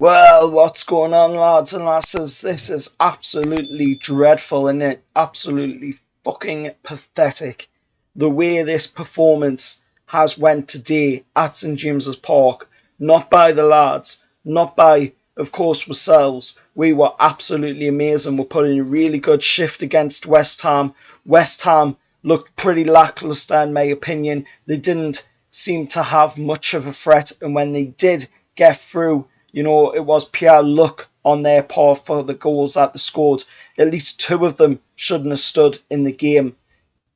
Well, what's going on, lads and lasses? This is absolutely dreadful, isn't it? Absolutely fucking pathetic. The way this performance has went today at St James's Park, not by the lads, not by, of course, ourselves. We were absolutely amazing. We put in a really good shift against West Ham. West Ham looked pretty lacklustre, in my opinion. They didn't seem to have much of a threat, and when they did get through, it was pure luck on their part for the goals that they scored. At least two of them shouldn't have stood in the game.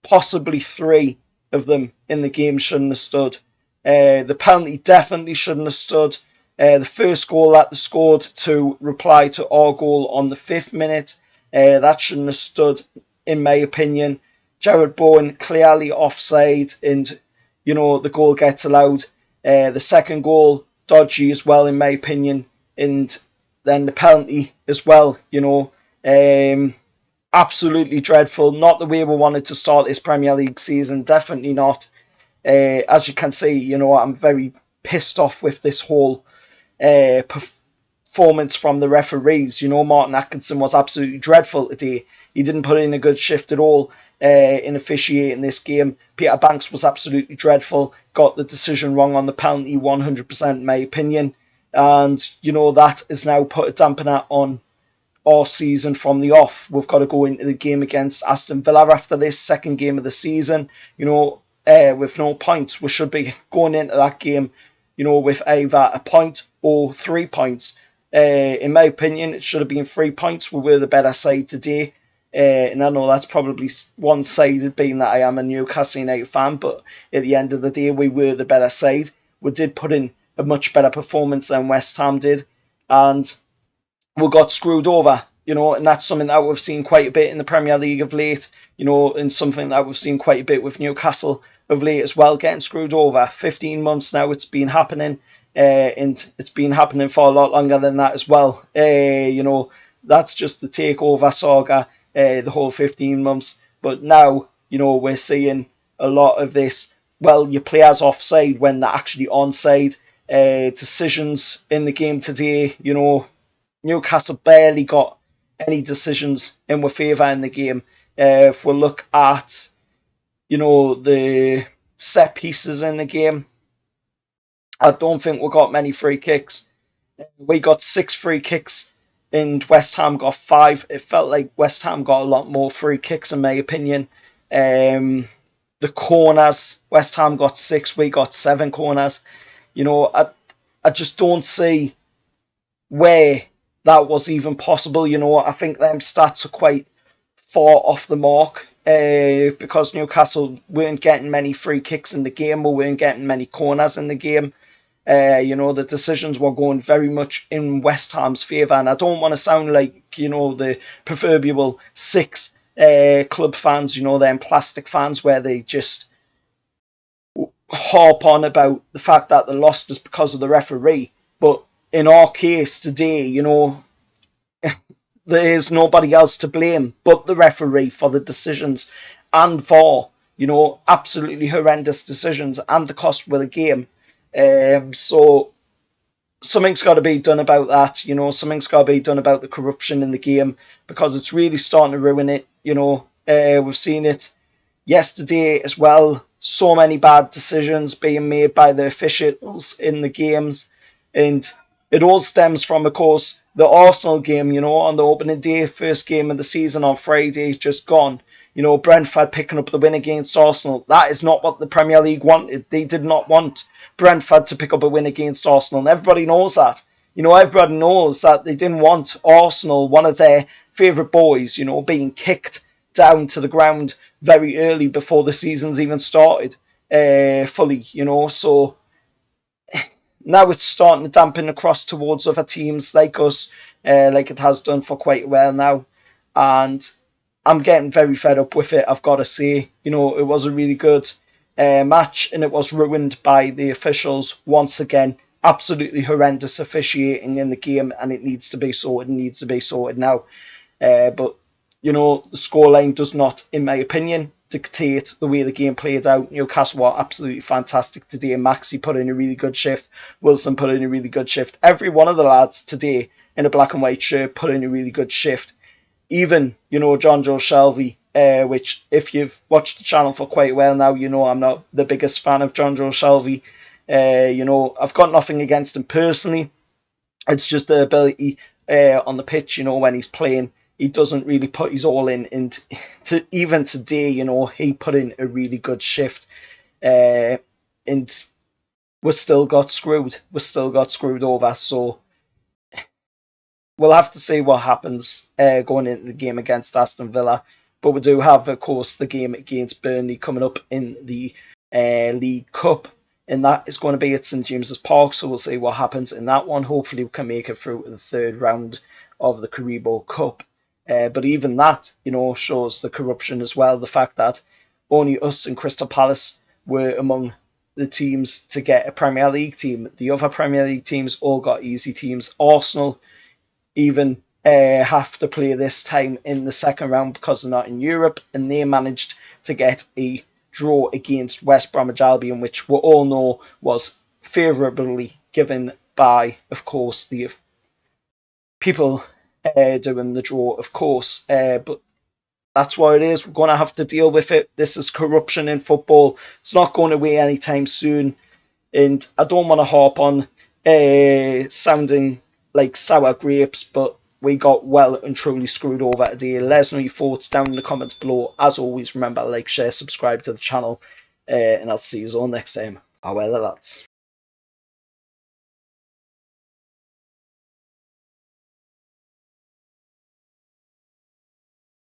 Possibly three of them in the game shouldn't have stood. The penalty definitely shouldn't have stood. The first goal that they scored to reply to our goal on the 5th minute, that shouldn't have stood, in my opinion. Jared Bowen clearly offside, and the goal gets allowed. The second goal, dodgy as well, in my opinion, and then the penalty as well, absolutely dreadful. Not the way we wanted to start this Premier League season, definitely not. As you can see, I'm very pissed off with this whole performance from the referees. Martin Atkinson was absolutely dreadful today. He didn't put in a good shift at all in officiating this game. Peter Banks was absolutely dreadful, got the decision wrong on the penalty 100% in my opinion, and that has now put a dampener on our season from the off. We've got to go into the game against Aston Villa after this, second game of the season, with no points. We should be going into that game, with either a point or 3 points. In my opinion, it should have been 3 points. We were the better side today. And I know that's probably one-sided, being that I am a Newcastle United fan, but at the end of the day, we were the better side. We did put in a much better performance than West Ham did, and we got screwed over, and that's something that we've seen quite a bit in the Premier League of late, and something that we've seen quite a bit with Newcastle of late as well, getting screwed over. 15 months now it's been happening, and it's been happening for a lot longer than that as well. That's just the takeover saga. The whole 15 months, but now we're seeing a lot of this. Well, your players offside when they're actually onside. Decisions in the game today, Newcastle barely got any decisions in our favour in the game. If we look at the set pieces in the game, I don't think we got many free kicks. We got 6 free kicks and West Ham got 5. It felt like West Ham got a lot more free kicks, in my opinion. The corners, West Ham got 6, we got 7 corners. I just don't see where that was even possible. I think them stats are quite far off the mark, because Newcastle weren't getting many free kicks in the game, or weren't getting many corners in the game. The decisions were going very much in West Ham's favour, and I don't want to sound like, the proverbial 6 club fans, them plastic fans where they just harp on about the fact that they lost is because of the referee. But in our case today, there is nobody else to blame but the referee for the decisions and for, absolutely horrendous decisions and the cost of the game. So something's got to be done about that. Something's got to be done about the corruption in the game, because it's really starting to ruin it. We've seen it yesterday as well. So many bad decisions being made by the officials in the games, and it all stems from, of course, the Arsenal game. On the opening day, first game of the season on Friday, just gone. Brentford picking up the win against Arsenal. That is not what the Premier League wanted. They did not want Brentford to pick up a win against Arsenal, and everybody knows that. Everybody knows that they didn't want Arsenal, one of their favourite boys, being kicked down to the ground very early before the season's even started fully, so now it's starting to dampen across towards other teams like us, like it has done for quite a while now, and I'm getting very fed up with it, I've got to say. It was a really good match, and it was ruined by the officials once again. Absolutely horrendous officiating in the game, and it needs to be sorted now. But the scoreline does not, in my opinion, dictate the way the game played out. Newcastle were absolutely fantastic today. Maxi put in a really good shift. Wilson put in a really good shift. Every one of the lads today in a black and white shirt put in a really good shift. Even, John Joe Shelby, which if you've watched the channel for quite a while now, I'm not the biggest fan of John Joe Shelby. I've got nothing against him personally. It's just the ability on the pitch, when he's playing, he doesn't really put his all in. And even today, he put in a really good shift. And we still got screwed. We still got screwed over. So we'll have to see what happens going into the game against Aston Villa. But we do have, of course, the game against Burnley coming up in the League Cup. And that is going to be at St James's Park. So we'll see what happens in that one. Hopefully we can make it through the third round of the Carabao Cup. But even that, shows the corruption as well. The fact that only us and Crystal Palace were among the teams to get a Premier League team. The other Premier League teams all got easy teams. Arsenal even have to play this time in the second round because they're not in Europe, and they managed to get a draw against West Bromwich Albion, which we all know was favourably given by, of course, the people doing the draw, of course. But that's what it is. We're going to have to deal with it. This is corruption in football. It's not going away anytime soon. And I don't want to harp on sounding like sour grapes, but we got well and truly screwed over today. Let us know your thoughts down in the comments below. As always, remember, like, share, subscribe to the channel, and I'll see you all next time. Farewell, lads.